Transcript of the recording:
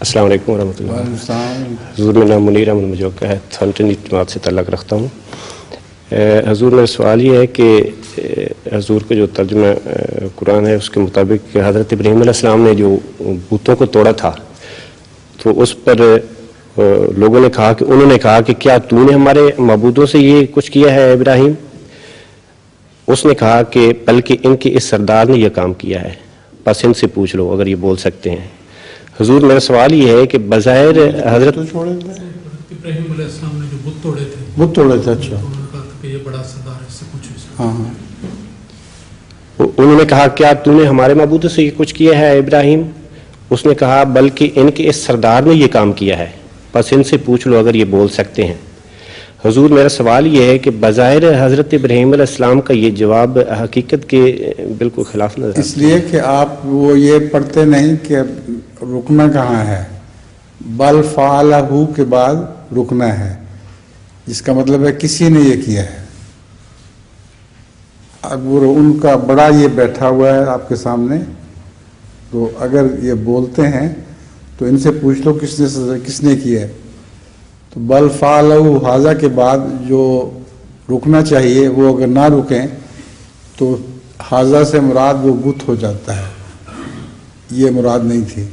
السلام علیکم ورحمۃ اللہ. حضور میرا نام منیر احمد مجوع کا ہے, تھنٹنی جماعت سے تعلق رکھتا ہوں. حضور میرا سوال یہ ہے کہ حضور کا جو ترجمہ قرآن ہے اس کے مطابق حضرت ابراہیم علیہ السلام نے جو بتوں کو توڑا تھا, تو اس پر لوگوں نے کہا کہ انہوں نے کہا کہ کیا تو نے ہمارے معبودوں سے یہ کچھ کیا ہے ابراہیم؟ اس نے کہا کہ بلکہ ان کے اس سردار نے یہ کام کیا ہے, بس ان سے پوچھ لو اگر یہ بول سکتے ہیں. حضور میرا سوال یہ ہے کہ بظاہر حضرت ابراہیم علیہ السلام نے جو بت توڑے تھے, اچھا, انہوں نے کہا کہ یہ بڑا سردار ہے, اس سے پوچھو. انہوں نے کہا کیا تو نے ہمارے معبودوں سے یہ کچھ کیا ہے ابراہیم؟ اس نے کہا بلکہ ان کے اس سردار نے یہ کام کیا ہے, بس ان سے پوچھ لو اگر یہ بول سکتے ہیں. حضور میرا سوال یہ ہے کہ بظاہر حضرت ابراہیم علیہ السلام کا یہ جواب حقیقت کے بالکل خلاف نظر, اس لیے کہ آپ وہ یہ پڑھتے نہیں کہ رکنا کہاں ہے, بل فعلہ کے بعد رکنا ہے, جس کا مطلب ہے کسی نے یہ کیا ہے. اگر ان کا بڑا یہ بیٹھا ہوا ہے آپ کے سامنے, تو اگر یہ بولتے ہیں تو ان سے پوچھ لو کس نے کیا ہے. تو بل فعلہ حاضہ کے بعد جو رکنا چاہیے وہ اگر نہ رکیں تو حاضہ سے مراد وہ بت ہو جاتا ہے, یہ مراد نہیں تھی.